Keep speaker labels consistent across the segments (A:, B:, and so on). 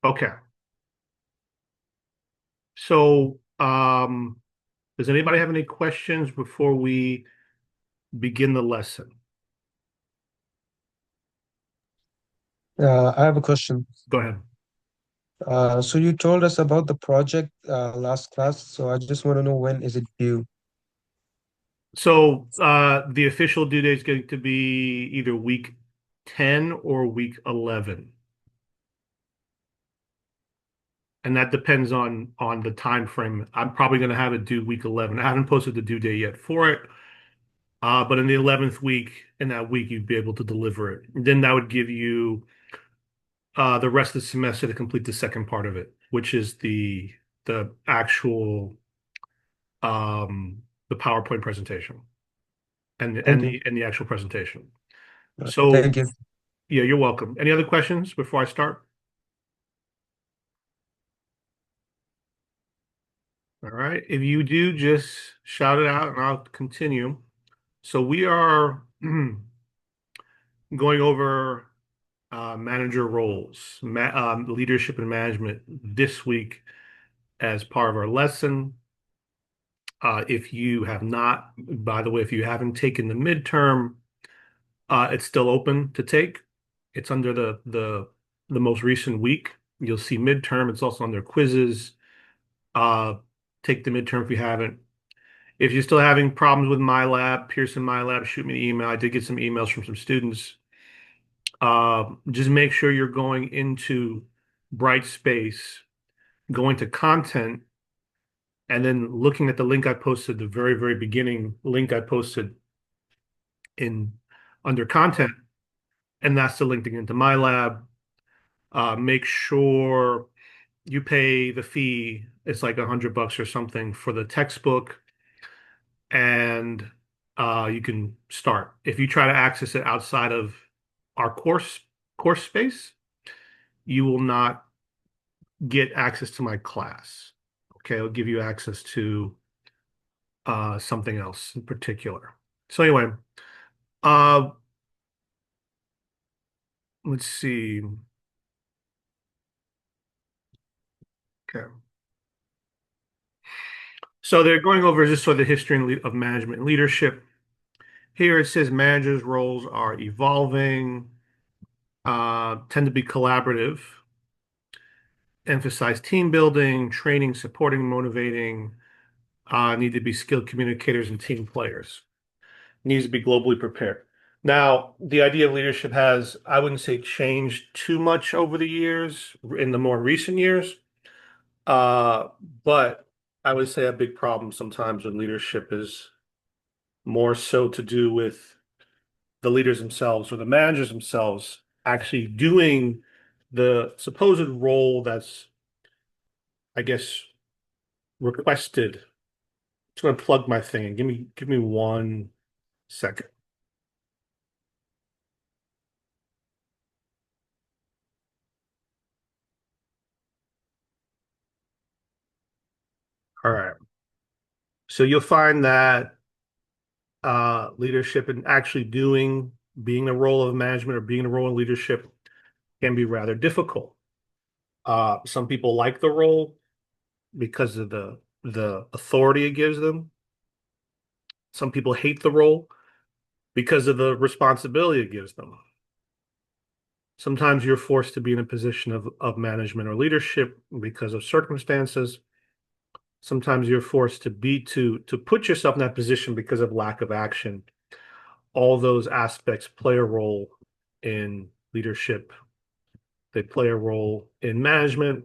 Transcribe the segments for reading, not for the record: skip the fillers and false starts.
A: Okay. So, does anybody have any questions before we begin the lesson?
B: I have a question.
A: Go ahead.
B: So you told us about the project last class, so I just want to know when is it due?
A: So, the official due date is going to be either week 10 or week 11. And that depends on the time frame. I'm probably going to have it due week 11. I haven't posted the due date yet for it. But in the 11th week, in that week, you'd be able to deliver it. And then that would give you the rest of the semester to complete the second part of it, which is the actual the PowerPoint presentation and
B: Thank you.
A: the actual presentation.
B: Thank
A: So
B: you.
A: yeah, you're welcome. Any other questions before I start? All right. If you do, just shout it out and I'll continue. So we are going over manager roles, leadership and management this week as part of our lesson. If you have not, by the way, if you haven't taken the midterm, it's still open to take. It's under the most recent week. You'll see midterm. It's also under quizzes. Uh, take the midterm if you haven't. If you're still having problems with MyLab, Pearson MyLab, shoot me an email. I did get some emails from some students. Just make sure you're going into Brightspace, going to content, and then looking at the link I posted, the very, very beginning link I posted in under content, and that's the link to get into MyLab. Make sure you pay the fee. It's like $100 or something for the textbook, and you can start. If you try to access it outside of our course space, you will not get access to my class. Okay, I'll give you access to something else in particular. So anyway, uh, let's see. Okay. So they're going over just sort of the history of management and leadership. Here it says managers' roles are evolving, tend to be collaborative, emphasize team building, training, supporting, motivating, need to be skilled communicators and team players. Needs to be globally prepared. Now, the idea of leadership has, I wouldn't say changed too much over the years, in the more recent years, uh, but I would say a big problem sometimes with leadership is more so to do with the leaders themselves or the managers themselves actually doing the supposed role that's, I guess, requested. Just gonna plug my thing and give me 1 second. All right. So you'll find that leadership and actually being a role of management or being a role in leadership can be rather difficult. Some people like the role because of the authority it gives them. Some people hate the role because of the responsibility it gives them. Sometimes you're forced to be in a position of management or leadership because of circumstances. Sometimes you're forced to put yourself in that position because of lack of action. All those aspects play a role in leadership. They play a role in management.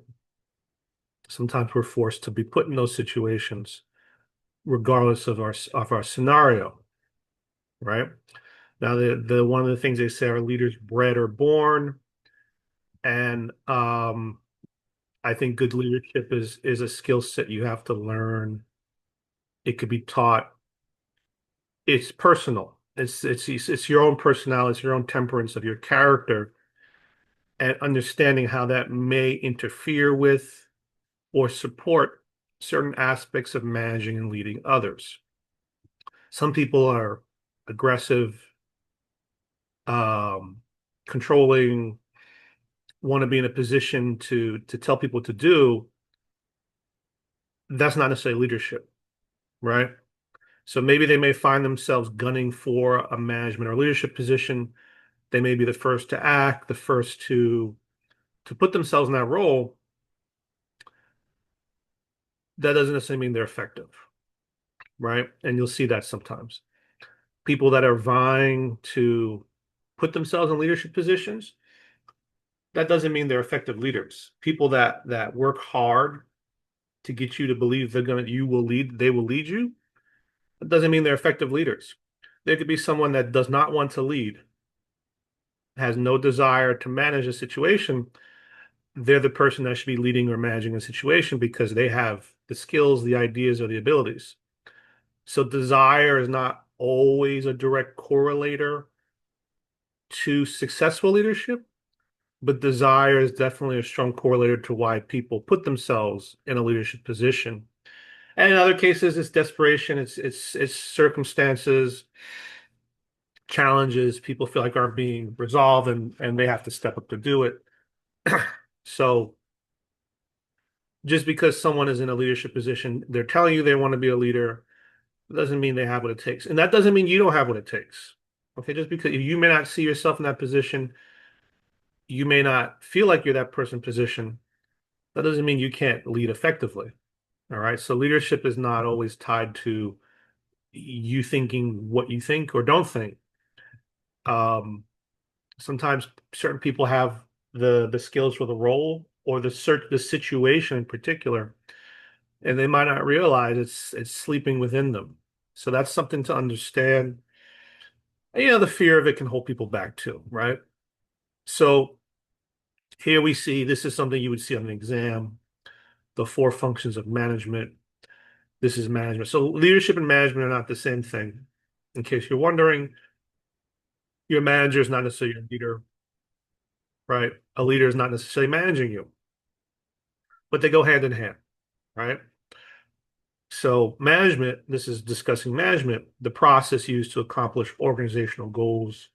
A: Sometimes we're forced to be put in those situations, regardless of our scenario, right? Now, the one of the things they say are leaders bred or born, and I think good leadership is a skill set you have to learn. It could be taught. It's personal. It's your own personality, it's your own temperance of your character, and understanding how that may interfere with or support certain aspects of managing and leading others. Some people are aggressive, um, controlling, want to be in a position to tell people what to do, that's not necessarily leadership, right? So maybe they may find themselves gunning for a management or leadership position. They may be the first to act, the first to put themselves in that role. That doesn't necessarily mean they're effective, right? And you'll see that sometimes. People that are vying to put themselves in leadership positions, that doesn't mean they're effective leaders. People that work hard to get you to believe you will lead, they will lead you. That doesn't mean they're effective leaders. There could be someone that does not want to lead, has no desire to manage a situation. They're the person that should be leading or managing a situation because they have the skills, the ideas, or the abilities. So desire is not always a direct correlator to successful leadership, but desire is definitely a strong correlator to why people put themselves in a leadership position. And in other cases, it's desperation, it's circumstances, challenges people feel like aren't being resolved and they have to step up to do it. So just because someone is in a leadership position, they're telling you they want to be a leader, doesn't mean they have what it takes. And that doesn't mean you don't have what it takes. Okay, just because you may not see yourself in that position, you may not feel like you're that person position, that doesn't mean you can't lead effectively. All right. So leadership is not always tied to you thinking what you think or don't think. Um, Sometimes certain people have the skills for the role or the situation in particular, and they might not realize it's sleeping within them. So that's something to understand. And, the fear of it can hold people back too, right? So here we see this is something you would see on an exam, the four functions of management. This is management. So leadership and management are not the same thing. In case you're wondering, your manager is not necessarily your leader, right? A leader is not necessarily managing you, but they go hand in hand, right? So management, this is discussing management, the process used to accomplish organizational goals.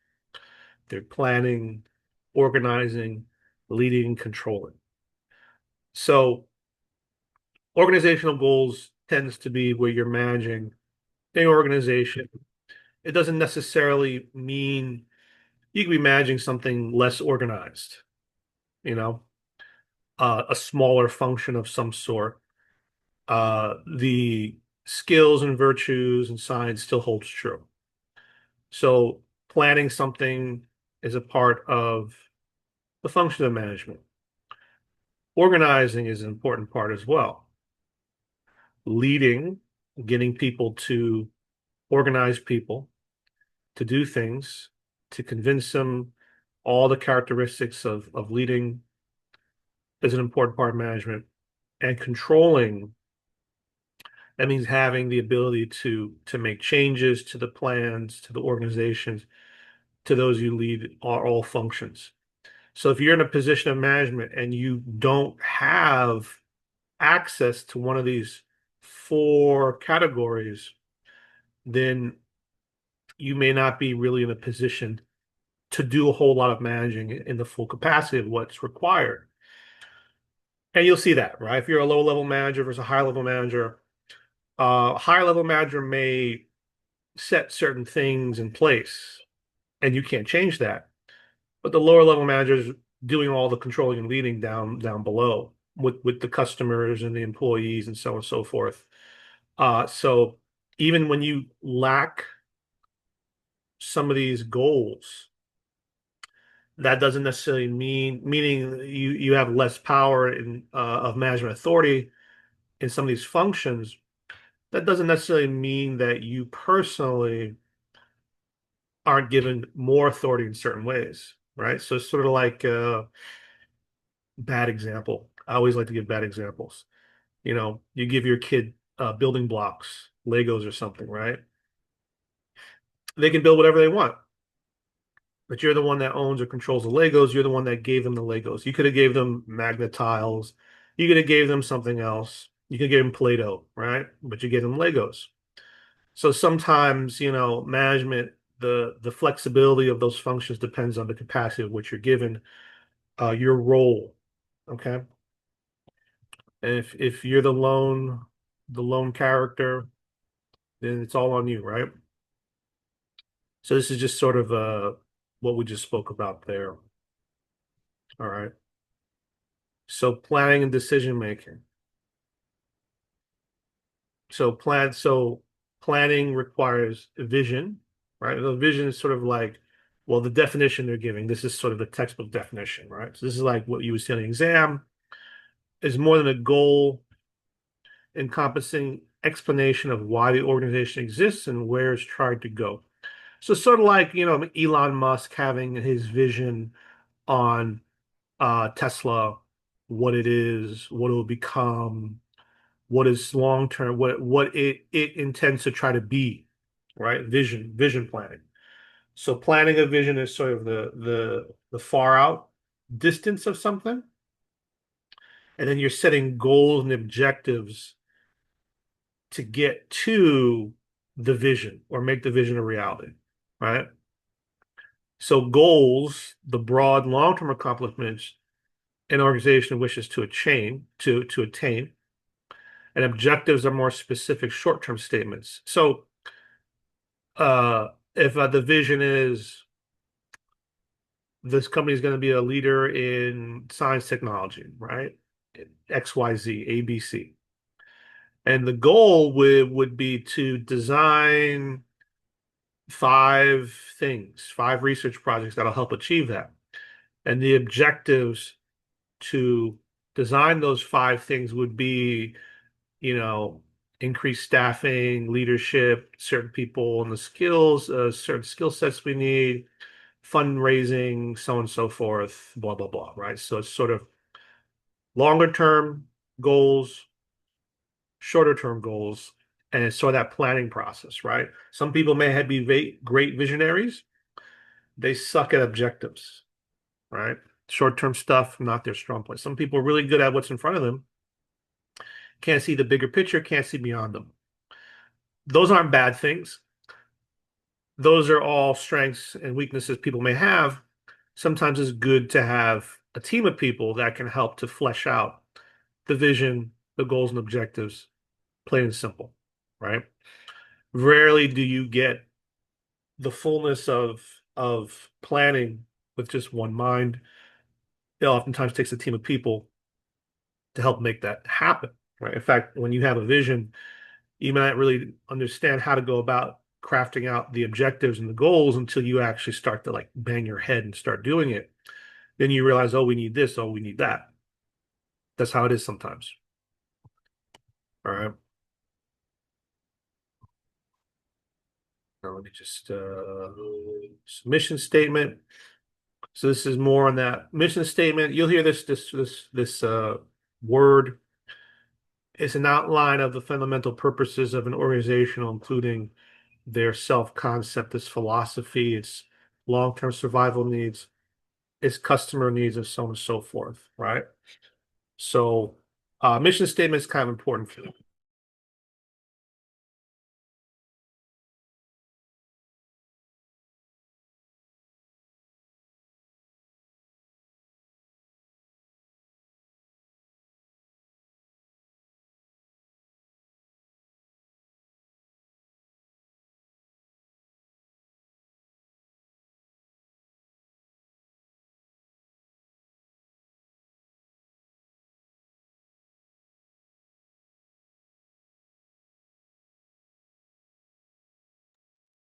A: They're planning, organizing, leading, and controlling. So organizational goals tends to be where you're managing an organization. It doesn't necessarily mean you could be managing something less organized, you know, a smaller function of some sort. The skills and virtues and signs still holds true. So planning something is a part of the function of management. Organizing is an important part as well. Leading, getting people to organize people to do things, to convince them all the characteristics of leading is an important part of management. And controlling, that means having the ability to make changes to the plans, to the organizations, to those you lead are all functions. So if you're in a position of management and you don't have access to one of these four categories, then you may not be really in a position to do a whole lot of managing in the full capacity of what's required. And you'll see that, right? If you're a low level manager versus a high level manager, high level manager may set certain things in place and you can't change that. But the lower level manager is doing all the controlling and leading down below with the customers and the employees and so on and so forth. So even when you lack some of these goals, that doesn't necessarily meaning you have less power in of management authority in some of these functions. That doesn't necessarily mean that you personally aren't given more authority in certain ways, right? So it's sort of like a bad example. I always like to give bad examples. You give your kid building blocks, Legos or something, right? They can build whatever they want, but you're the one that owns or controls the Legos. You're the one that gave them the Legos. You could have gave them magnet tiles. You could have gave them something else. You could give them Play-Doh, right? But you gave them Legos. So sometimes, management, the flexibility of those functions depends on the capacity of which you're given. your role. Okay. And if you're the lone character, then it's all on you, right? So this is just sort of what we just spoke about there. All right. So planning and decision making. So planning requires vision, right? The vision is sort of like, well, the definition they're giving. This is sort of the textbook definition, right? So this is like what you would see on the exam, is more than a goal encompassing explanation of why the organization exists and where it's trying to go. So sort of like, Elon Musk having his vision on Tesla, what it is, what it will become, what is long term, what it intends to try to be, right? Vision planning. So planning a vision is sort of the far out distance of something, and then you're setting goals and objectives to get to the vision or make the vision a reality, right? So goals, the broad long-term accomplishments an organization wishes to attain, and objectives are more specific short-term statements. So if the vision is this company is going to be a leader in science technology, right? XYZ, ABC. And the goal would be to design five research projects that'll help achieve that. And the objectives to design those five things would be, you know, increase staffing, leadership, certain people and the skills, certain skill sets we need, fundraising, so on and so forth, blah, blah, blah, right? So it's sort of longer term goals, shorter term goals, and it's sort of that planning process, right? Some people may have be great visionaries, they suck at objectives, right? Short term stuff, not their strong point. Some people are really good at what's in front of them, can't see the bigger picture, can't see beyond them. Those aren't bad things. Those are all strengths and weaknesses people may have. Sometimes it's good to have a team of people that can help to flesh out the vision, the goals and objectives, plain and simple, right? Rarely do you get the fullness of planning with just one mind. It oftentimes takes a team of people to help make that happen, right? In fact, when you have a vision, you might not really understand how to go about crafting out the objectives and the goals until you actually start to like bang your head and start doing it. Then you realize, oh, we need this, oh, we need that. That's how it is sometimes. All right. Now let me just mission statement. So this is more on that mission statement. You'll hear this word. It's an outline of the fundamental purposes of an organizational, including their self-concept, its philosophy, its long-term survival needs, its customer needs, and so on and so forth, right? So mission statement is kind of important for them.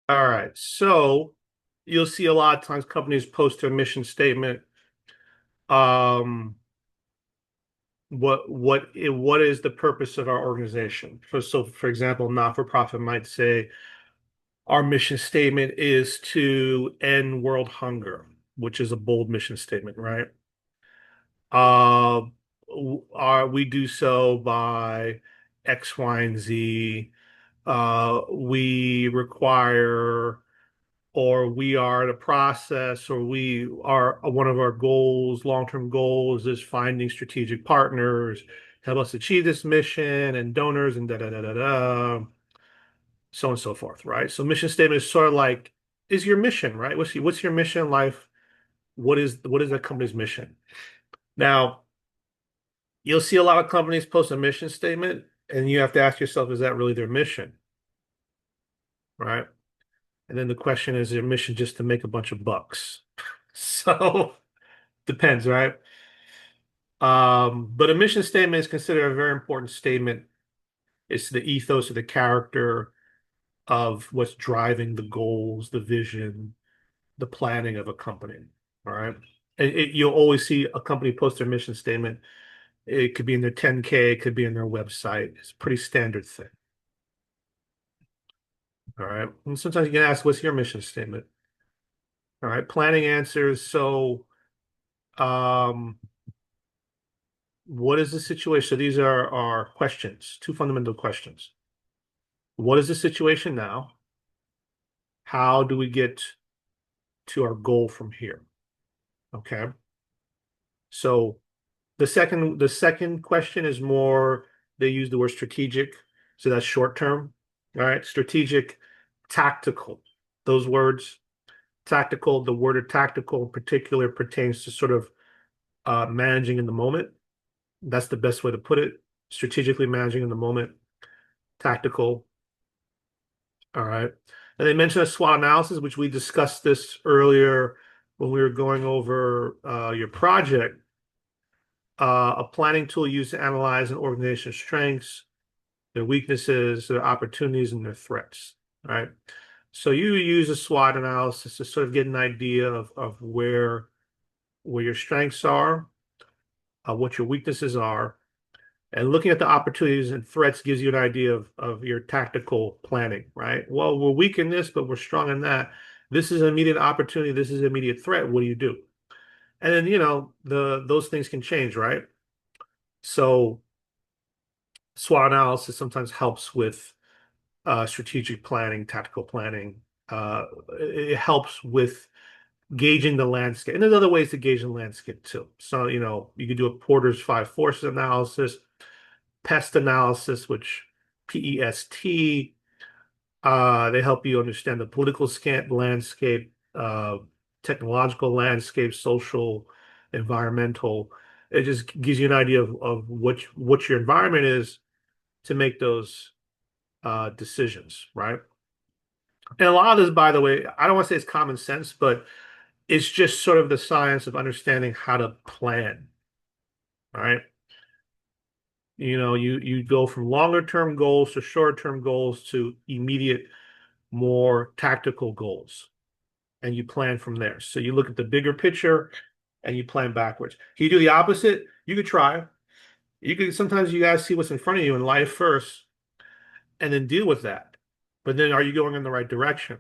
A: All right. So you'll see a lot of times companies post their mission statement. Um, what is the purpose of our organization? For example, not-for-profit might say our mission statement is to end world hunger, which is a bold mission statement, right? Uh, we do so by X, Y, and Z. We require, or we are in a process, or we are one of our goals, long-term goals is finding strategic partners to help us achieve this mission and donors and da da da da da, so on and so forth, right? So mission statement is sort of like, is your mission, right? What's your mission in life? what is that company's mission? Now, you'll see a lot of companies post a mission statement, and you have to ask yourself, is that really their mission, right? And then the question is their mission just to make a bunch of bucks? So depends, right? But a mission statement is considered a very important statement. It's the ethos of the character of what's driving the goals, the vision, the planning of a company. All right. You'll always see a company post their mission statement. It could be in their 10K, it could be in their website. It's a pretty standard thing. All right. And sometimes you can ask, what's your mission statement? All right. Planning answers. So, um, what is the situation? So these are our questions, two fundamental questions. What is the situation now? How do we get to our goal from here? Okay. So the second question is more, they use the word strategic. So that's short term. All right. Strategic, tactical. Those words, tactical, the word of tactical in particular pertains to sort of managing in the moment. That's the best way to put it. Strategically managing in the moment, tactical. All right. And they mentioned a SWOT analysis, which we discussed this earlier when we were going over your project. A planning tool used to analyze an organization's strengths, their weaknesses, their opportunities, and their threats. All right. So you use a SWOT analysis to sort of get an idea of where your strengths are, what your weaknesses are, and looking at the opportunities and threats gives you an idea of your tactical planning, right? Well, we're weak in this, but we're strong in that. This is an immediate opportunity. This is an immediate threat. What do you do? And then, those things can change, right? So SWOT analysis sometimes helps with strategic planning, tactical planning. It helps with gauging the landscape. And there's other ways to gauge the landscape too. So, you could do a Porter's five forces analysis, pest analysis, which PEST. They help you understand the political landscape, technological landscape, social, environmental. It just gives you an idea of what your environment is to make those decisions, right? And a lot of this, by the way, I don't want to say it's common sense, but it's just sort of the science of understanding how to plan, right? You go from longer term goals to short term goals to immediate, more tactical goals, and you plan from there. So you look at the bigger picture and you plan backwards. Can you do the opposite? You could try. You could sometimes you guys see what's in front of you in life first and then deal with that. But then are you going in the right direction?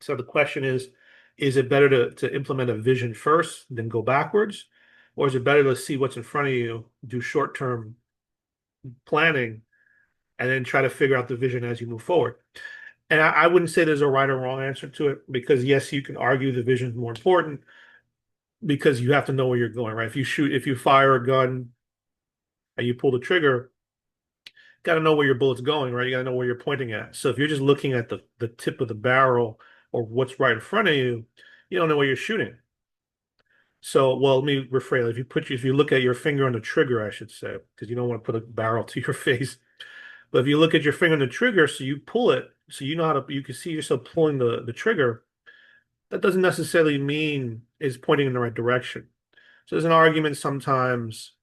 A: So the question is it better to implement a vision first, then go backwards? Or is it better to see what's in front of you, do short-term planning, and then try to figure out the vision as you move forward? And I wouldn't say there's a right or wrong answer to it because yes, you can argue the vision is more important because you have to know where you're going, right? If you fire a gun and you pull the trigger, got to know where your bullet's going, right? You got to know where you're pointing at. So if you're just looking at the tip of the barrel or what's right in front of you, you don't know where you're shooting. So, well, let me rephrase. If you look at your finger on the trigger, I should say, because you don't want to put a barrel to your face. But if you look at your finger on the trigger, so you pull it, so you know you can see yourself pulling the trigger, that doesn't necessarily mean it's pointing in the right direction. So there's an argument sometimes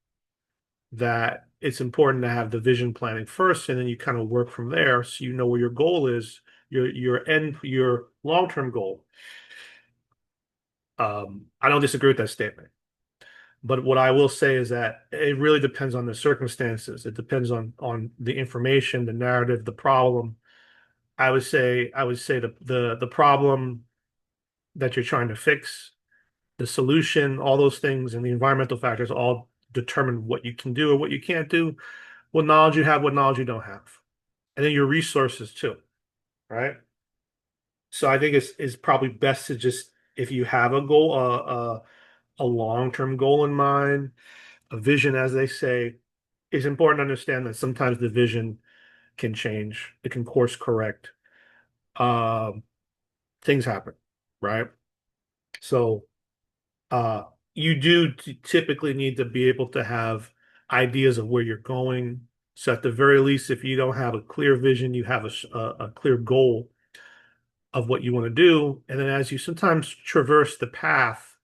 A: that it's important to have the vision planning first, and then you kind of work from there, so you know where your goal is, your long-term goal. I don't disagree with that statement. But what I will say is that it really depends on the circumstances. It depends on the information, the narrative, the problem. I would say the problem that you're trying to fix, the solution, all those things, and the environmental factors all determine what you can do or what you can't do, what knowledge you have, what knowledge you don't have, and then your resources too, right? So I think it's probably best to just if you have a goal, a long-term goal in mind, a vision, as they say, it's important to understand that sometimes the vision can change. It can course correct. Um, Things happen, right? So Uh, you do typically need to be able to have ideas of where you're going. So at the very least, if you don't have a clear vision, you have a clear goal of what you want to do. And then as you sometimes traverse the path,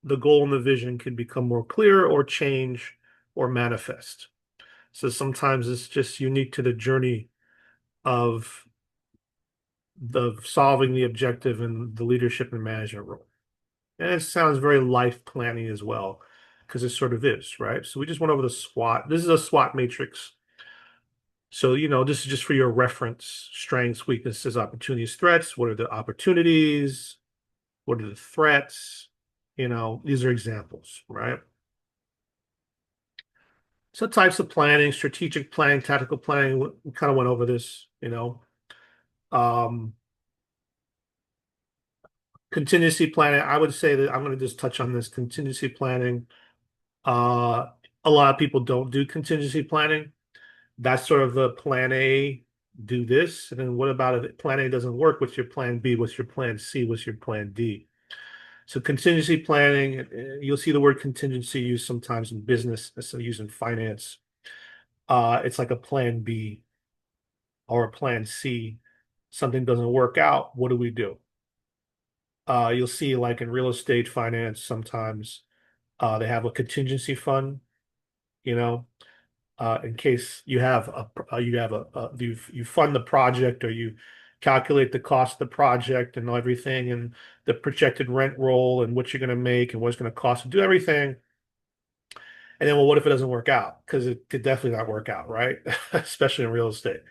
A: the goal and the vision can become more clear or change or manifest. So sometimes it's just unique to the journey of the solving the objective and the leadership and management role. And it sounds very life planning as well, because it sort of is, right? So we just went over the SWOT. This is a SWOT matrix. So, this is just for your reference: strengths, weaknesses, opportunities, threats. What are the opportunities? What are the threats? These are examples, right? So types of planning: strategic planning, tactical planning. We kind of went over this. Um, Contingency planning. I would say that I'm going to just touch on this contingency planning. Uh, a lot of people don't do contingency planning. That's sort of the plan A, do this. And then what about if plan A doesn't work? What's your plan B? What's your plan C? What's your plan D? So contingency planning, you'll see the word contingency used sometimes in business, instead of using finance. It's like a plan B or a plan C. Something doesn't work out. What do we do? You'll see like in real estate finance, sometimes they have a contingency fund, you know, in case you fund the project, or you calculate the cost of the project and everything, and the projected rent roll and what you're going to make and what it's going to cost to do everything. And then, well, what if it doesn't work out? Because it could definitely not work out, right? Especially in real estate.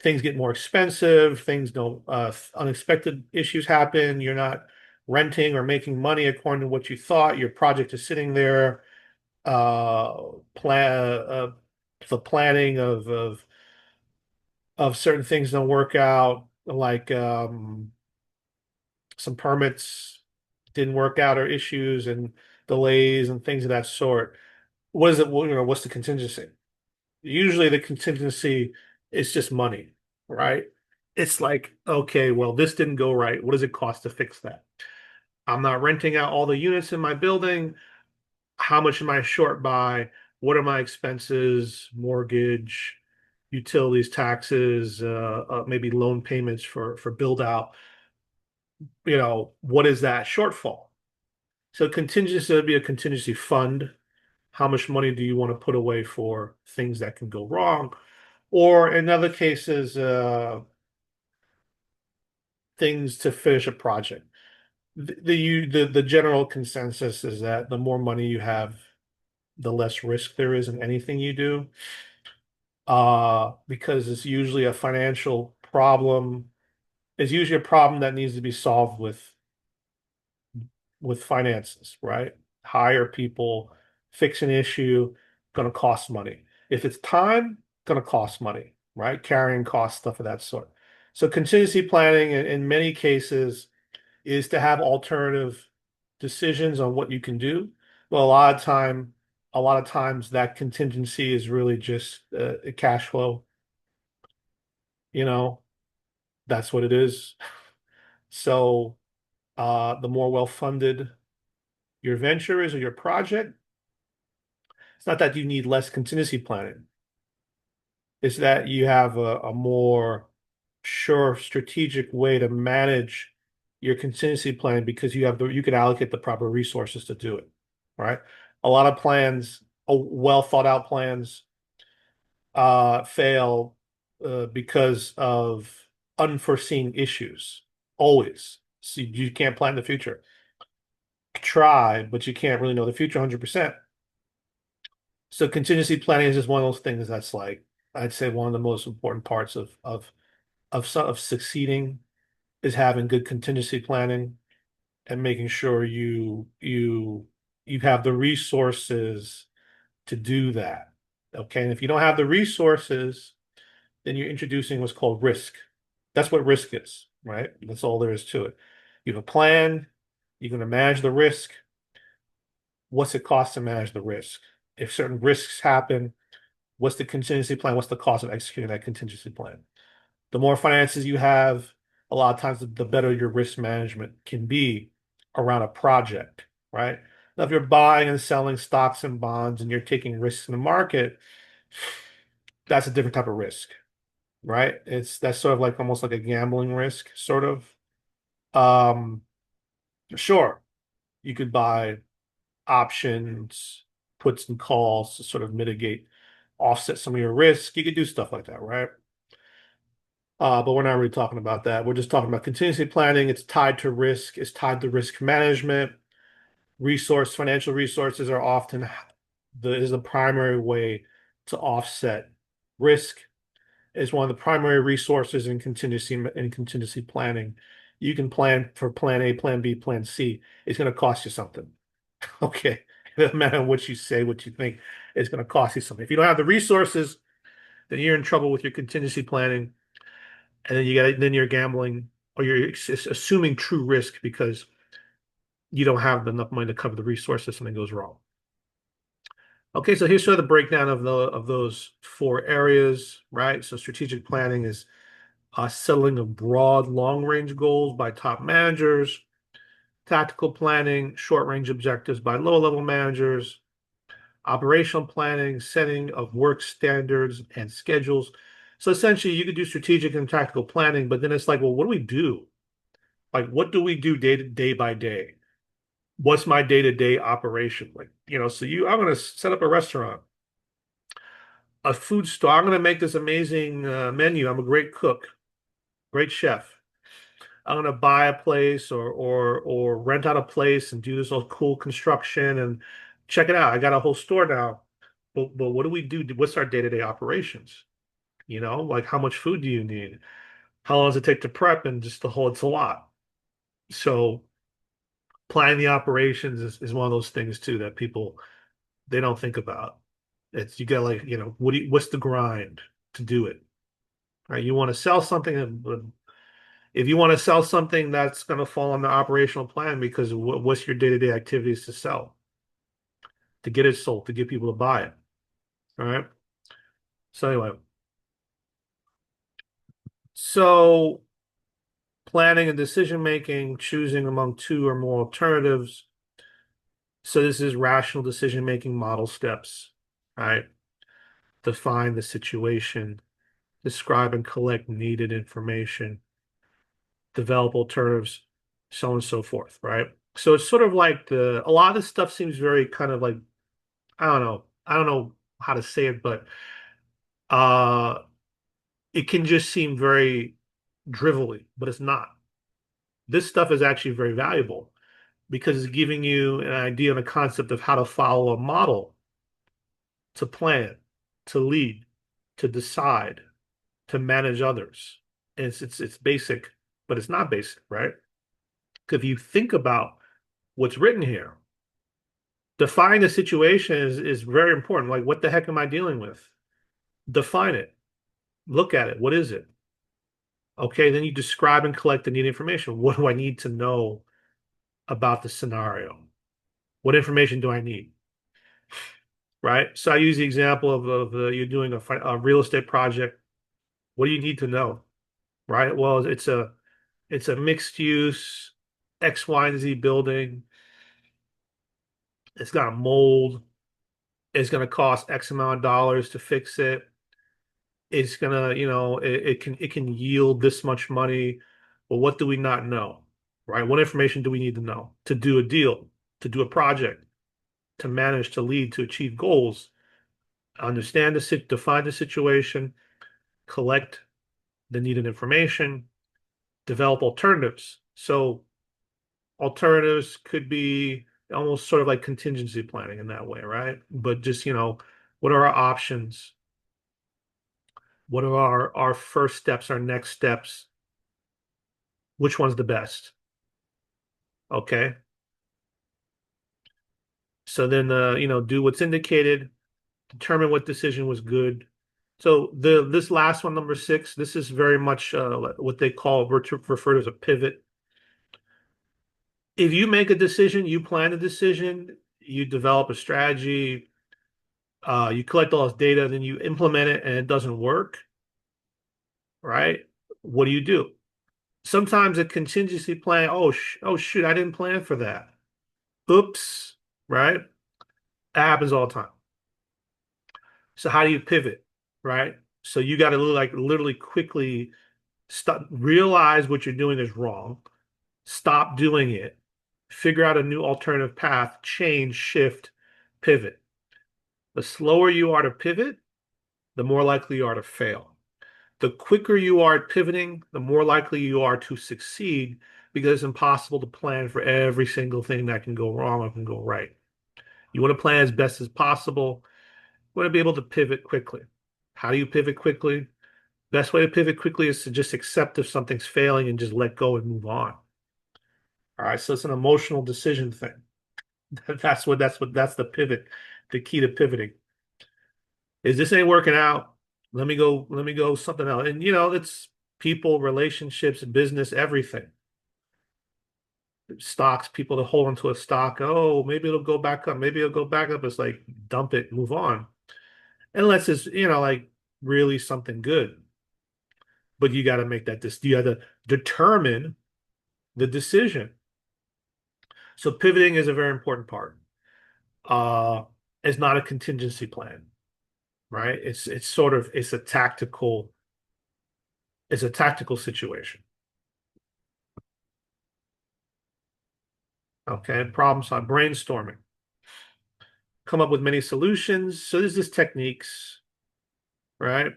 A: Things get more expensive, things don't, unexpected issues happen. You're not renting or making money according to what you thought. Your project is sitting there. Uh, plan The planning of certain things don't work out, like some permits didn't work out, or issues and delays and things of that sort. What is it? What's the contingency? Usually the contingency is just money, right? It's like, okay, well, this didn't go right. What does it cost to fix that? I'm not renting out all the units in my building. How much am I short by? What are my expenses, mortgage, utilities, taxes, maybe loan payments for build out? What is that shortfall? So contingency would be a contingency fund. How much money do you want to put away for things that can go wrong? Or in other cases, things to finish a project. The general consensus is that the more money you have, the less risk there is in anything you do, because it's usually a financial problem. It's usually a problem that needs to be solved with finances, right? Hire people, fix an issue, going to cost money. If it's time, going to cost money, right? Carrying costs, stuff of that sort. So contingency planning in many cases is to have alternative decisions on what you can do. Well, a lot of times that contingency is really just a cash flow, you know, that's what it is. So the more well-funded your venture is or your project, it's not that you need less contingency planning. It's that you have a more sure strategic way to manage your contingency plan, because you can allocate the proper resources to do it. Right? A lot of plans, well thought out plans, fail because of unforeseen issues. Always. So you can't plan the future. Try, but you can't really know the future 100%. So contingency planning is just one of those things that's like, I'd say, one of the most important parts of succeeding is having good contingency planning and making sure you have the resources to do that. Okay. And if you don't have the resources, then you're introducing what's called risk. That's what risk is, right? That's all there is to it. You have a plan, you're going to manage the risk. What's it cost to manage the risk? If certain risks happen, what's the contingency plan? What's the cost of executing that contingency plan? The more finances you have, a lot of times the better your risk management can be, around a project, right? Now, if you're buying and selling stocks and bonds and you're taking risks in the market, that's a different type of risk, right? That's sort of like almost like a gambling risk, sort of. Um, sure, you could buy options, puts and calls to sort of mitigate, offset some of your risk. You could do stuff like that, right? But we're not really talking about that. We're just talking about contingency planning. It's tied to risk, it's tied to risk management. Financial resources are often is the primary way to offset risk. Is one of the primary resources in contingency planning. You can plan for plan A, plan B, plan C. It's going to cost you something. Okay. It doesn't matter what you say, what you think, it's going to cost you something. If you don't have the resources, then you're in trouble with your contingency planning, and then you're gambling or you're assuming true risk because you don't have enough money to cover the resource if something goes wrong. Okay, so here's sort of the breakdown of those four areas, right? So strategic planning is settling of broad long-range goals by top managers, tactical planning, short-range objectives by low-level managers, operational planning, setting of work standards and schedules. So essentially, you could do strategic and tactical planning, but then it's like, well, what do we do? Like, what do we do day by day? What's my day-to-day operation? Like, I'm going to set up a restaurant, a food store. I'm going to make this amazing menu. I'm a great cook, great chef. I'm going to buy a place or rent out a place and do this all cool construction and check it out. I got a whole store now. But what do we do? What's our day-to-day operations? Like how much food do you need? How long does it take to prep? And just the whole, it's a lot. So planning the operations is one of those things too that people they don't think about. It's you got like, what's the grind to do it? Right? You want to sell something, and if you want to sell something, that's going to fall on the operational plan because what's your day-to-day activities to sell, to get it sold, to get people to buy it. All right. So anyway, so planning and decision making, choosing among two or more alternatives. So this is rational decision making model steps, right? Define the situation, describe and collect needed information, develop alternatives, so on and so forth, right? So it's sort of like a lot of this stuff seems very kind of like, I don't know how to say it, but uh it can just seem very drivelly, but it's not. This stuff is actually very valuable because it's giving you an idea and a concept of how to follow a model, to plan, to lead, to decide, to manage others. And it's basic, but it's not basic, right? Because if you think about what's written here, define the situation is very important. Like, what the heck am I dealing with? Define it. Look at it. What is it? Okay, then you describe and collect the needed information. What do I need to know about the scenario? What information do I need? Right? So I use the example of you're doing a real estate project. What do you need to know? Right? Well, it's a mixed use X, Y, and Z building. It's got a mold. It's going to cost X amount of dollars to fix it. It's gonna, it can yield this much money. Well, what do we not know? Right? What information do we need to know to do a deal, to do a project, to manage, to lead, to achieve goals? Define the situation, collect the needed information, develop alternatives. So alternatives could be almost sort of like contingency planning in that way, right? But just, what are our options? What are our first steps, our next steps? Which one's the best? Okay. So then, do what's indicated, determine what decision was good. So this last one, number six, this is very much what they call referred as a pivot. If you make a decision, you plan a decision, you develop a strategy, you collect all this data, then you implement it and it doesn't work, right? What do you do? Sometimes a contingency plan, oh shoot, I didn't plan for that. Oops, right? That happens all the time. So how do you pivot, right? So you got to like literally quickly stop, realize what you're doing is wrong, stop doing it, figure out a new alternative path, change, shift, pivot. The slower you are to pivot, the more likely you are to fail. The quicker you are at pivoting, the more likely you are to succeed because it's impossible to plan for every single thing that can go wrong or can go right. You want to plan as best as possible. You want to be able to pivot quickly. How do you pivot quickly? Best way to pivot quickly is to just accept if something's failing and just let go and move on. All right, so it's an emotional decision thing. That's the pivot, the key to pivoting. Is this ain't working out? Let me go something else. And it's people, relationships, business, everything. Stocks, people that hold onto a stock, oh, maybe it'll go back up, maybe it'll go back up. It's like dump it, move on. Unless it's, like really something good. But you got to make that you got to determine the decision. So pivoting is a very important part. Uh, it's not a contingency plan, right? It's sort of it's a tactical situation. Okay, problem solve, brainstorming, come up with many solutions. So there's this techniques, right?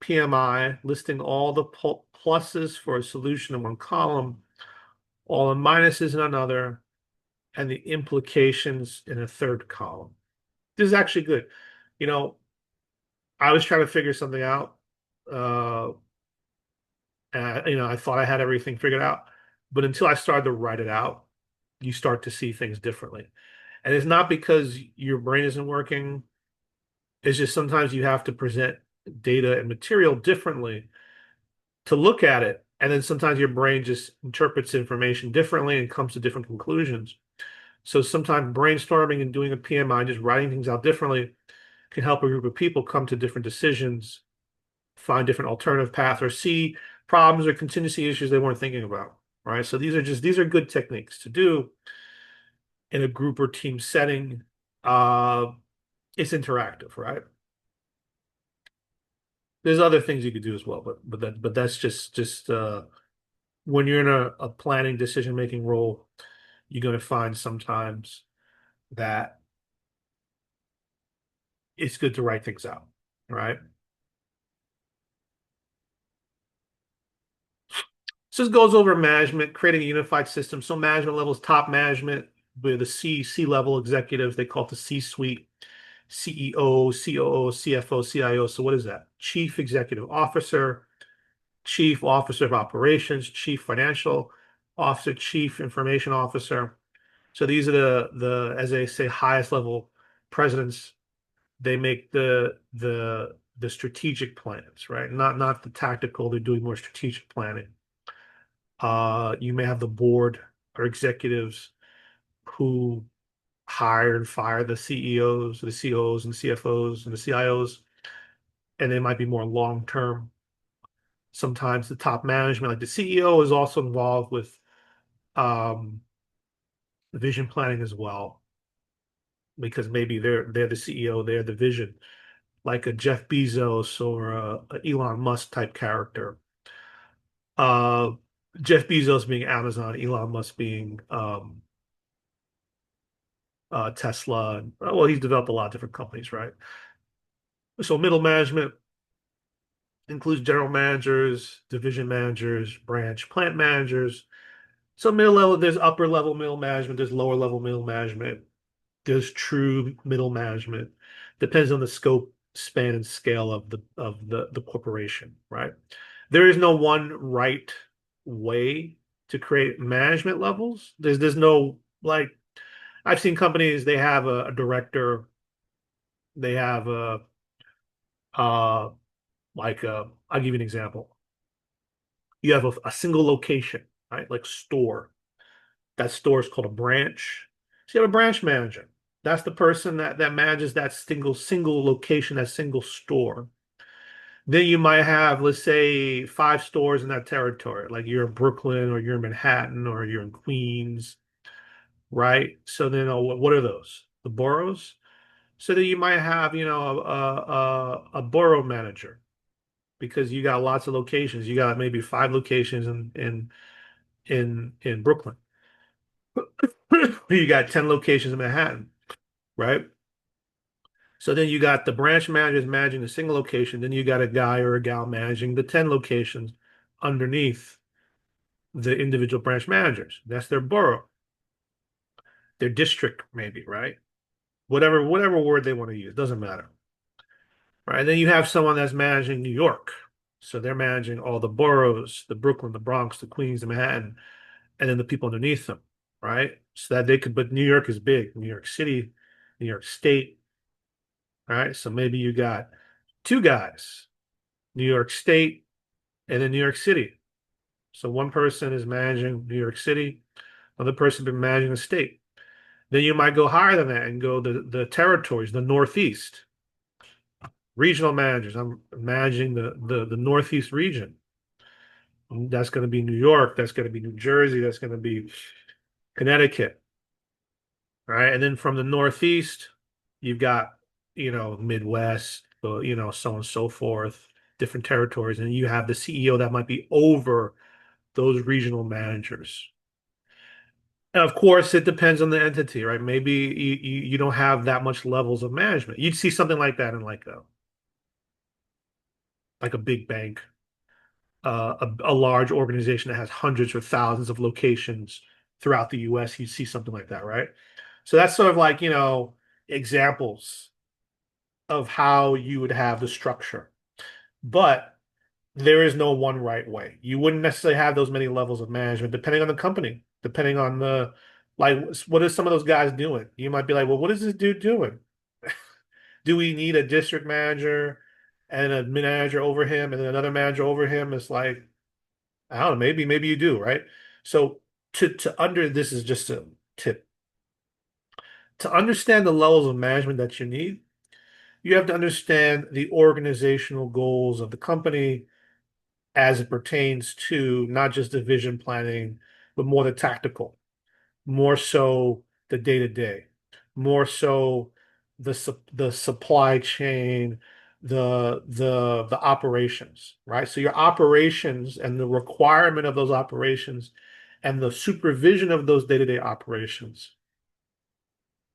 A: PMI, listing all the pluses for a solution in one column, all the minuses in another, and the implications in a third column. This is actually good. You know, I was trying to figure something out. Uh, I thought I had everything figured out, but until I started to write it out, you start to see things differently. And it's not because your brain isn't working. It's just sometimes you have to present data and material differently to look at it. And then sometimes your brain just interprets information differently and comes to different conclusions. So sometimes brainstorming and doing a PMI, just writing things out differently, can help a group of people come to different decisions, find different alternative paths, or see problems or contingency issues they weren't thinking about. Right. So these are good techniques to do in a group or team setting. Uh, it's interactive, right? There's other things you could do as well, but that's just when you're in a planning decision making role, you're going to find sometimes that it's good to write things out, right? So this goes over management, creating a unified system. So management levels, top management, with the C level executives, they call it the C-suite, CEO, COO, CFO, CIO. So what is that? Chief Executive Officer, Chief Officer of Operations, Chief Financial Officer, Chief Information Officer. So these are the as they say highest level presidents. They make the strategic plans, right? Not the tactical. They're doing more strategic planning. You may have the board or executives who hire and fire the CEOs, the COOs, and CFOs, and the CIOs, and they might be more long term. Sometimes the top management, like the CEO, is also involved with um, vision planning as well, because maybe they're the CEO, they're the vision, like a Jeff Bezos or a Elon Musk type character. Uh, Jeff Bezos being Amazon, Elon Musk being Tesla. Well, he's developed a lot of different companies, right? So middle management includes general managers, division managers, branch plant managers. So middle level, there's upper level middle management, there's lower level middle management, there's true middle management. Depends on the scope, span, and scale of the corporation, right? There is no one right way to create management levels. There's no like I've seen companies, they have a director, they have uh I'll give you an example. You have a single location, right? Like store. That store is called a branch. So you have a branch manager. That's the person that manages that single location, that single store. Then you might have, let's say, five stores in that territory, like you're in Brooklyn or you're in Manhattan or you're in Queens, right? So then, what are those? The boroughs. So then you might have, a borough manager because you got lots of locations. You got maybe five locations in Brooklyn. You got 10 locations in Manhattan, right? So then you got the branch managers managing the single location. Then you got a guy or a gal managing the 10 locations underneath the individual branch managers. That's their borough, their district, maybe, right? Whatever word they want to use, doesn't matter. Right. And then you have someone that's managing New York. So they're managing all the boroughs, the Brooklyn, the Bronx, the Queens, the Manhattan, and then the people underneath them, right? So that they could, but New York is big, New York City, New York State, right? So maybe you got two guys, New York State and then New York City. So one person is managing New York City, another person been managing the state. Then you might go higher than that and go the territories, the Northeast, regional managers. I'm managing the Northeast region. That's going to be New York. That's going to be New Jersey. That's going to be Connecticut, right? And then from the Northeast, you've got, Midwest, so on and so forth, different territories. And you have the CEO that might be over those regional managers. And of course, it depends on the entity, right? Maybe you don't have that much levels of management. You'd see something like that in like a big bank, a large organization that has hundreds or thousands of locations throughout the US. You see something like that, right? So that's sort of like, examples of how you would have the structure. But there is no one right way. You wouldn't necessarily have those many levels of management, depending on the company, depending on like, what are some of those guys doing? You might be like, well, what is this dude doing? Do we need a district manager and a manager over him and then another manager over him? It's like, I don't know, maybe you do, right? So to under this is just a tip. To understand the levels of management that you need, you have to understand the organizational goals of the company as it pertains to not just the vision planning, but more the tactical, more so the day-to-day, more so the supply chain, the operations, right? So your operations and the requirement of those operations and the supervision of those day-to-day operations.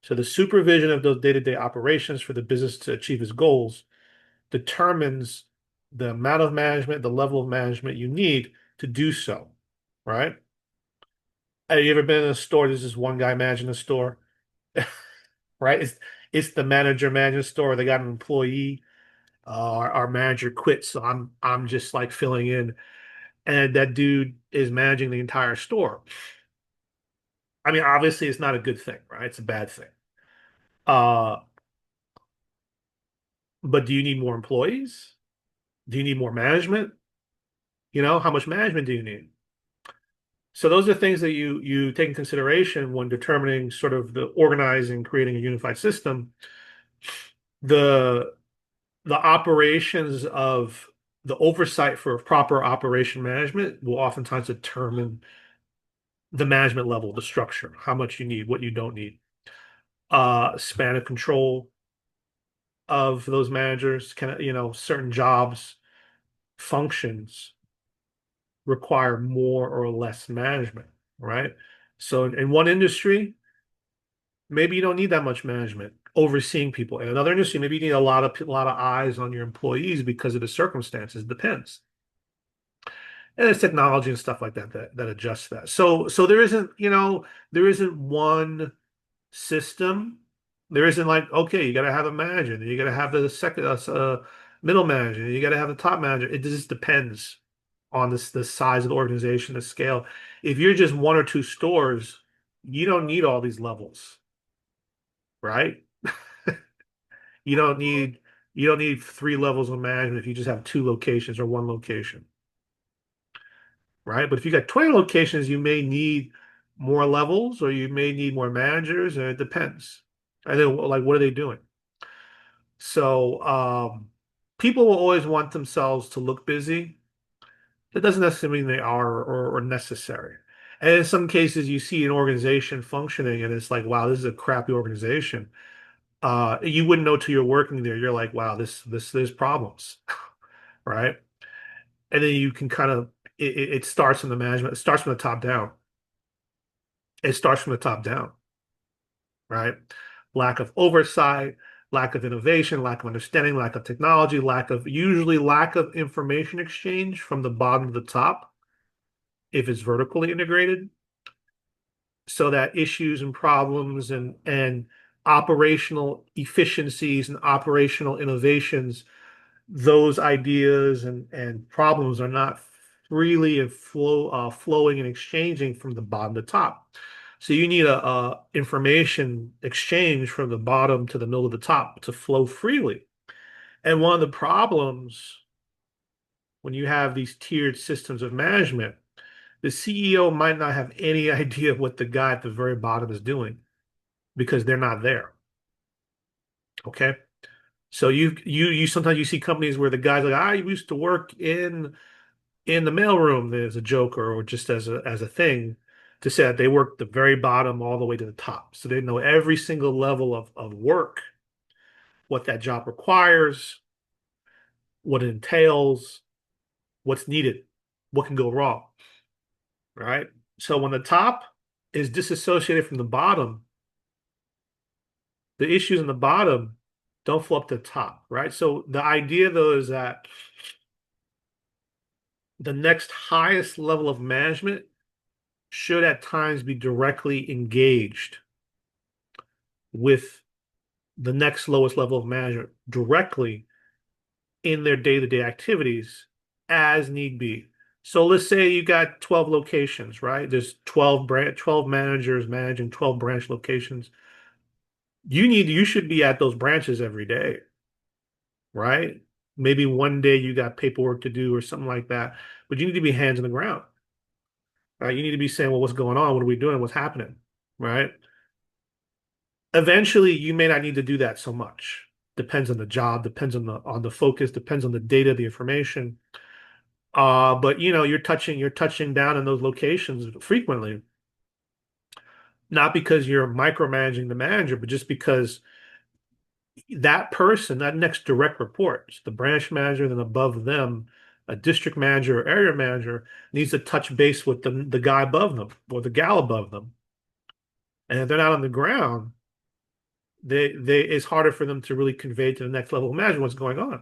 A: So the supervision of those day-to-day operations for the business to achieve its goals determines the amount of management, the level of management you need to do so, right? Have you ever been in a store? There's just one guy managing the store, right? It's the manager managing the store. They got an employee. Our manager quit, so I'm just like filling in, and that dude is managing the entire store. I mean, obviously, it's not a good thing, right? It's a bad thing. Uh, but do you need more employees? Do you need more management? How much management do you need? So those are things that you take in consideration when determining sort of the organizing, creating a unified system. The the operations of the oversight for proper operation management will oftentimes determine the management level, the structure, how much you need, what you don't need. Span of control of those managers can, certain jobs, functions require more or less management, right? So in one industry, maybe you don't need that much management overseeing people. In another industry, maybe you need a lot of eyes on your employees because of the circumstances. Depends. And there's technology and stuff like that adjusts that. So there isn't one system. There isn't like, okay, you got to have a manager, then you got to have the second middle manager, you got to have the top manager. It just depends on the size of the organization, the scale. If you're just one or two stores, you don't need all these levels, right? You don't need you don't need three levels of management if you just have two locations or one location, right? But if you got 20 locations, you may need more levels or you may need more managers, and it depends. And then like what are they doing? So people will always want themselves to look busy. That doesn't necessarily mean they are or necessary. And in some cases, you see an organization functioning, and it's like, wow, this is a crappy organization. You wouldn't know till you're working there. You're like, wow, there's problems, right? And then you can kind of it starts from the management. It starts from the top down. It starts from the top down, right? Lack of oversight, lack of innovation, lack of understanding, lack of technology, usually lack of information exchange from the bottom to the top if it's vertically integrated, so that issues and problems and operational efficiencies and operational innovations, those ideas and problems are not freely and flowing and exchanging from the bottom to top. So you need a information exchange from the bottom to the middle of the top to flow freely. And one of the problems when you have these tiered systems of management, the CEO might not have any idea what the guy at the very bottom is doing because they're not there. Okay. So you sometimes you see companies where the guy's like, I used to work in the mailroom. There's a joke or just as a thing to say that they work the very bottom all the way to the top. So they know every single level of work, what that job requires, what it entails, what's needed, what can go wrong, right? So when the top is disassociated from the bottom, the issues in the bottom don't flow up to the top, right? So the idea though is that the next highest level of management should at times be directly engaged with the next lowest level of management directly in their day-to-day activities as need be. So let's say you got 12 locations, right? There's 12 managers managing 12 branch locations. You should be at those branches every day, right? Maybe one day you got paperwork to do or something like that, but you need to be hands on the ground, right? You need to be saying, well, what's going on? What are we doing? What's happening? Right? Eventually, you may not need to do that so much. Depends on the job, depends on the focus, depends on the data, the information. But you're touching down in those locations frequently, not because you're micromanaging the manager, but just because that person, that next direct report, so the branch manager, then above them, a district manager or area manager needs to touch base with the guy above them or the gal above them. And if they're not on the ground, they it's harder for them to really convey to the next level of management what's going on.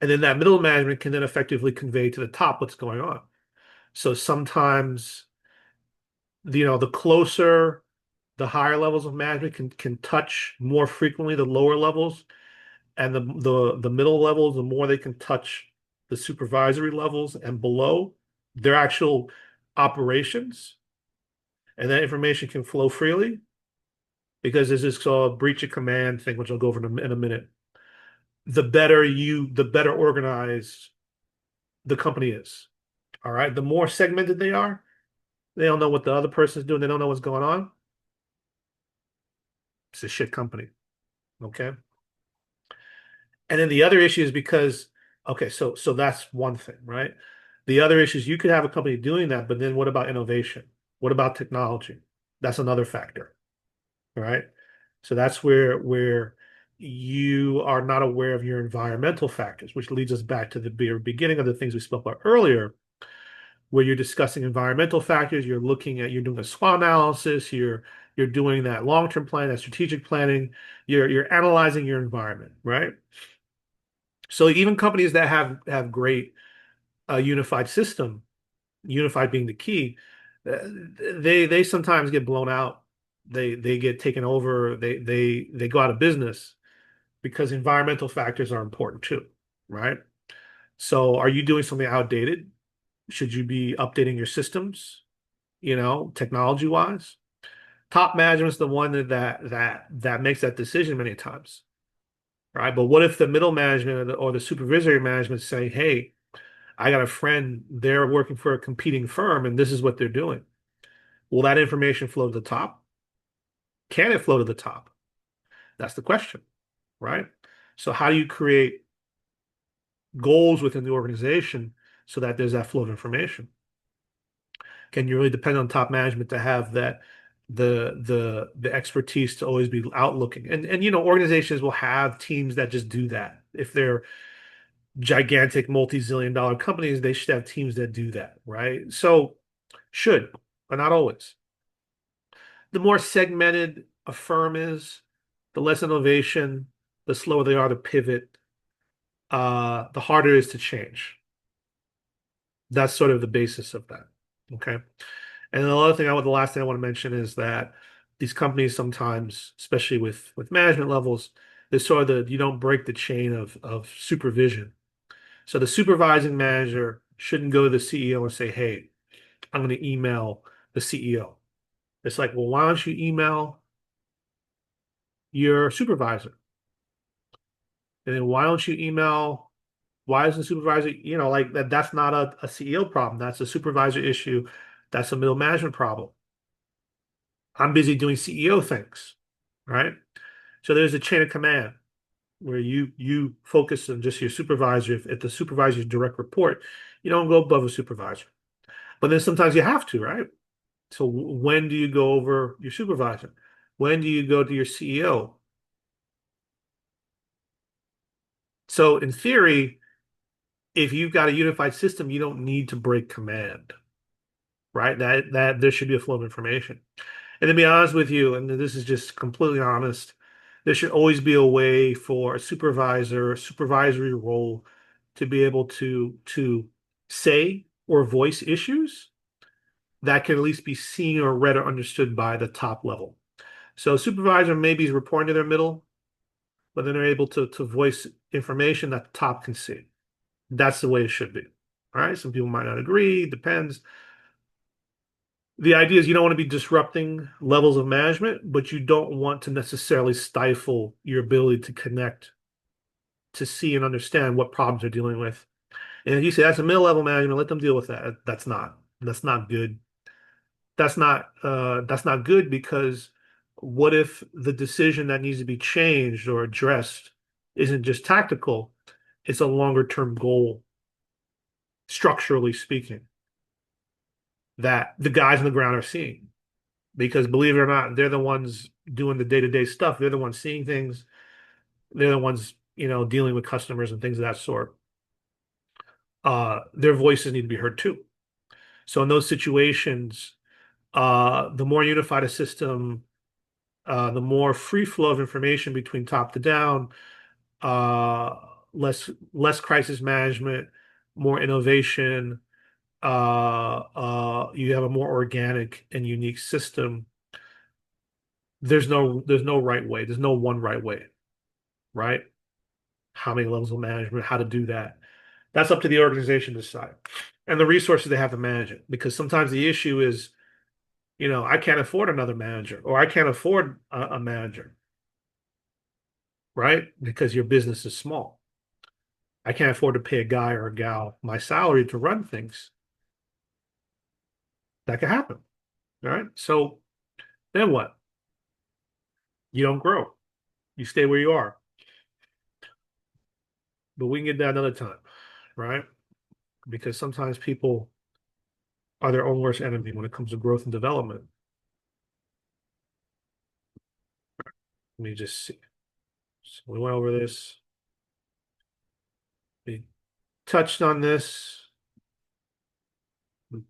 A: And then that middle management can then effectively convey to the top what's going on. So sometimes, the closer the higher levels of management can touch more frequently the lower levels, and the middle levels, the more they can touch the supervisory levels and below their actual operations, and that information can flow freely because there's this called breach of command thing, which I'll go over in a minute. The better organized the company is. All right. The more segmented they are, they don't know what the other person's doing. They don't know what's going on. It's a shit company. Okay. And then the other issue is because, okay, so that's one thing, right? The other issue is you could have a company doing that, but then what about innovation? What about technology? That's another factor, right? So that's where you are not aware of your environmental factors, which leads us back to the beginning of the things we spoke about earlier, where you're discussing environmental factors, you're doing a SWOT analysis, you're doing that long-term plan, that strategic planning, you're analyzing your environment, right? So even companies that have great unified system, unified being the key, they sometimes get blown out. They get taken over. They go out of business because environmental factors are important too, right? So are you doing something outdated? Should you be updating your systems, technology wise? Top management's the one that makes that decision many times, right? But what if the middle management or the supervisory management say, hey, I got a friend, they're working for a competing firm and this is what they're doing. Will that information flow to the top? Can it flow to the top? That's the question, right? So how do you create goals within the organization so that there's that flow of information? Can you really depend on top management to have that the expertise to always be outlooking? And organizations will have teams that just do that. If they're gigantic multi-zillion dollar companies, they should have teams that do that, right? So should, but not always. The more segmented a firm is, the less innovation, the slower they are to pivot, the harder it is to change. That's sort of the basis of that. Okay. And the other thing the last thing I want to mention is that these companies sometimes, especially with management levels, there's sort of you don't break the chain of supervision. So the supervising manager shouldn't go to the CEO and say, "Hey, I'm going to email the CEO." It's like, well, why don't you email your supervisor? And then why don't you email, why is the supervisor, like that's not a CEO problem. That's a supervisor issue. That's a middle management problem. I'm busy doing CEO things, right? So there's a chain of command where you focus on just your supervisor. If the supervisor's direct report, you don't go above a supervisor. But then sometimes you have to, right? So when do you go over your supervisor? When do you go to your CEO? So in theory, if you've got a unified system, you don't need to break command, right? That there should be a flow of information. And to be honest with you, and this is just completely honest, there should always be a way for a supervisor, a supervisory role to be able to say or voice issues that can at least be seen or read or understood by the top level. So a supervisor maybe is reporting to their middle, but then they're able to voice information that the top can see. That's the way it should be. All right. Some people might not agree, depends. The idea is you don't want to be disrupting levels of management, but you don't want to necessarily stifle your ability to connect, to see and understand what problems they're dealing with. And if you say that's a middle level management, let them deal with that. That's not good. That's not good because what if the decision that needs to be changed or addressed isn't just tactical, it's a longer term goal, structurally speaking, that the guys on the ground are seeing. Because believe it or not, they're the ones doing the day-to-day stuff. They're the ones seeing things. They're the ones, dealing with customers and things of that sort. Their voices need to be heard too. So in those situations, the more unified a system, the more free flow of information between top to down, uh, less crisis management, more innovation. You have a more organic and unique system. There's no right way. There's no one right way, right? How many levels of management, how to do that. That's up to the organization to decide. And the resources they have to manage it. Because sometimes the issue is, I can't afford another manager or I can't afford a manager, right? Because your business is small. I can't afford to pay a guy or a gal my salary to run things. That could happen, all right? So then what? You don't grow. You stay where you are. But we can get that another time, right? Because sometimes people are their own worst enemy when it comes to growth and development. Let me just see. So we went over this. We touched on this. All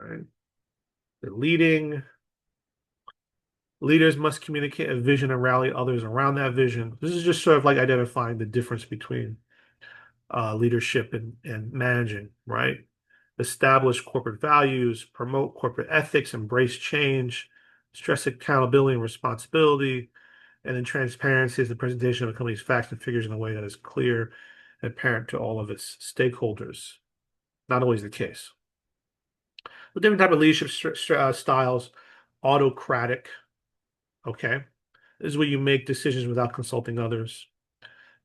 A: right. The leaders must communicate a vision and rally others around that vision. This is just sort of like identifying the difference between leadership and managing, right? Establish corporate values, promote corporate ethics, embrace change, stress accountability and responsibility, and then transparency is the presentation of a company's facts and figures in a way that is clear and apparent to all of its stakeholders. Not always the case. The different type of leadership styles, autocratic, okay? This is where you make decisions without consulting others.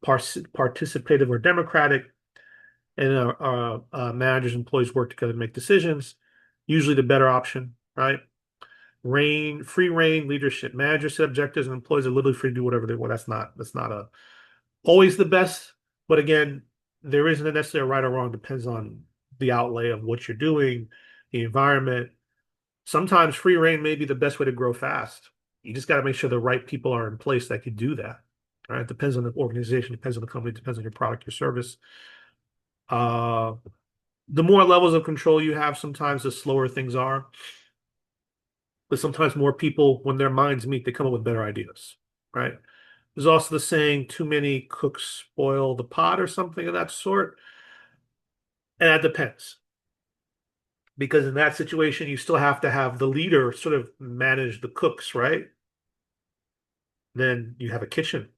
A: Participative or democratic, and managers and employees work together to make decisions. Usually the better option, right? Free reign leadership. Managers set objectives and employees are literally free to do whatever they want. That's not always the best. But again, there isn't a necessarily right or wrong. Depends on the outlay of what you're doing, the environment. Sometimes free reign may be the best way to grow fast. You just got to make sure the right people are in place that can do that. All right. Depends on the organization, depends on the company, depends on your product, your service. Uh, the more levels of control you have, sometimes the slower things are. But sometimes more people, when their minds meet, they come up with better ideas, right? There's also the saying, too many cooks spoil the pot or something of that sort. And that depends. Because in that situation, you still have to have the leader sort of manage the cooks, right? Then you have a kitchen,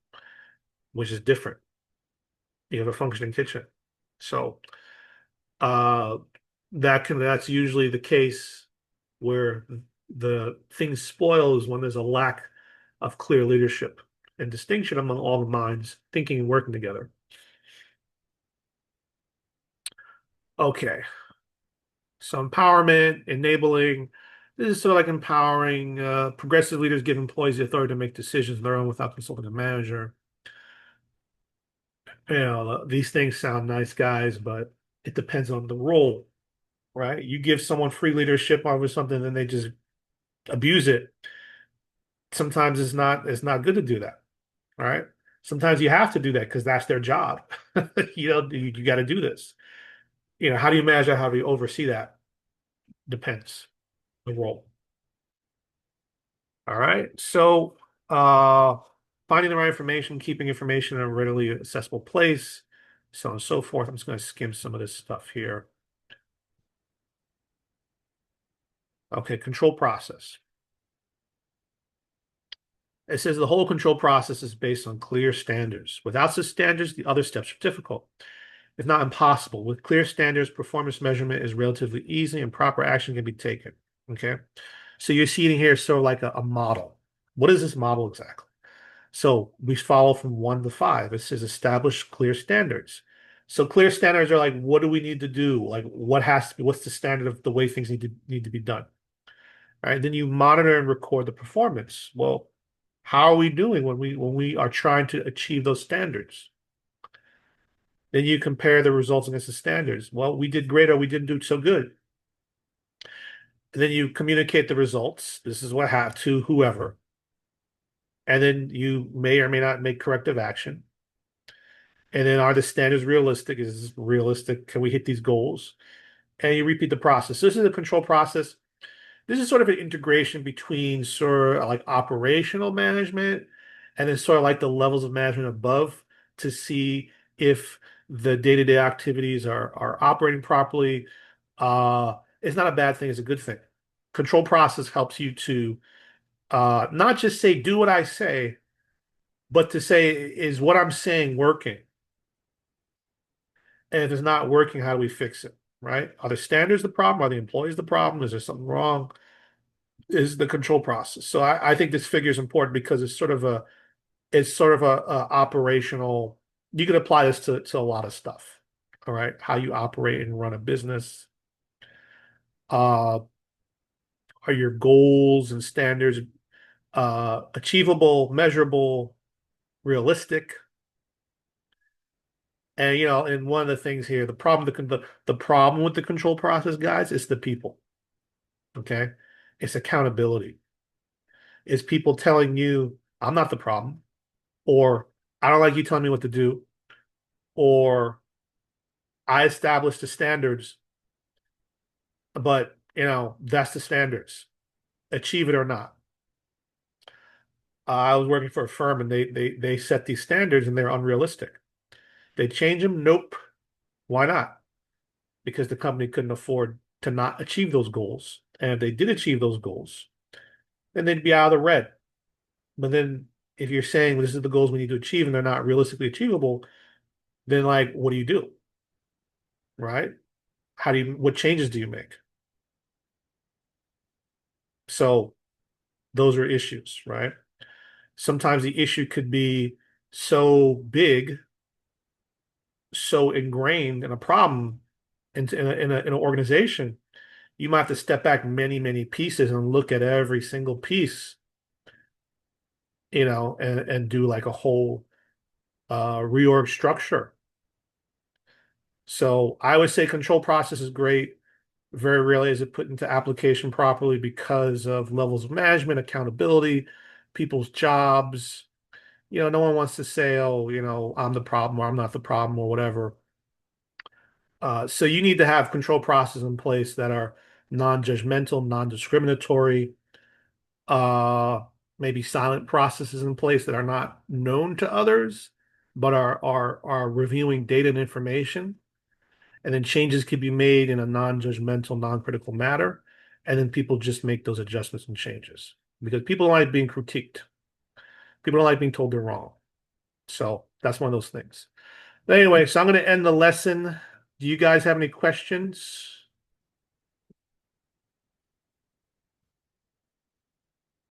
A: which is different. You have a functioning kitchen. So uh that's usually the case where the things spoil is when there's a lack of clear leadership and distinction among all the minds thinking and working together. Okay. So empowerment, enabling. This is sort of like empowering. Progressive leaders give employees the authority to make decisions on their own without consulting a manager. These things sound nice, guys, but it depends on the role, right? You give someone free leadership over something, then they just abuse it. Sometimes it's not good to do that, all right? Sometimes you have to do that because that's their job. You got to do this. How do you manage that? How do you oversee that? Depends the role. All right. So, uh, finding the right information, keeping information in a readily accessible place, so on and so forth. I'm just going to skim some of this stuff here. Okay, control process. It says the whole control process is based on clear standards. Without such standards, the other steps are difficult, if not impossible. With clear standards, performance measurement is relatively easy and proper action can be taken. Okay. So you're seeing here sort of like a model. What is this model exactly? So we follow from 1 to 5. It says establish clear standards. So clear standards are like, what do we need to do? Like what has to be, what's the standard of the way things need to be done? All right. Then you monitor and record the performance. Well, how are we doing when we are trying to achieve those standards? Then you compare the results against the standards. Well, we did great or we didn't do so good. And then you communicate the results. This is what happened to whoever. And then you may or may not make corrective action. And then are the standards realistic? Is this realistic? Can we hit these goals? And you repeat the process. So this is a control process. This is sort of an integration between sort of like operational management and then sort of like the levels of management above to see if the day-to-day activities are operating properly. It's not a bad thing, it's a good thing. Control process helps you to not just say do what I say, but to say is what I'm saying working? And if it's not working, how do we fix it? Right? Are the standards the problem? Are the employees the problem? Is there something wrong? Is the control process. So I think this figure is important because it's sort of a operational. You can apply this to a lot of stuff. All right, how you operate and run a business. Uh, are your goals and standards achievable, measurable, realistic? And and one of the things here, the problem with the control process, guys, is the people. Okay, it's accountability. It's people telling you, "I'm not the problem," or "I don't like you telling me what to do," or "I established the standards, but that's the standards. Achieve it or not." I was working for a firm and they set these standards and they're unrealistic. They change them? Nope. Why not? Because the company couldn't afford to not achieve those goals. And if they did achieve those goals, then they'd be out of the red. But then if you're saying this is the goals we need to achieve and they're not realistically achievable, then like what do you do? Right? What changes do you make? So those are issues, right? Sometimes the issue could be so big, so ingrained in a problem in an organization, you might have to step back many, many pieces and look at every single piece, and do like a whole reorg structure. So I would say control process is great. Very rarely is it put into application properly because of levels of management, accountability, people's jobs. No one wants to say, oh, I'm the problem or I'm not the problem or whatever. So you need to have control processes in place that are non-judgmental, non-discriminatory, uh, maybe silent processes in place that are not known to others, but are reviewing data and information. And then changes can be made in a non-judgmental, non-critical manner. And then people just make those adjustments and changes because people don't like being critiqued. People don't like being told they're wrong. So that's one of those things. But anyway, so I'm going to end the lesson. Do you guys have any questions?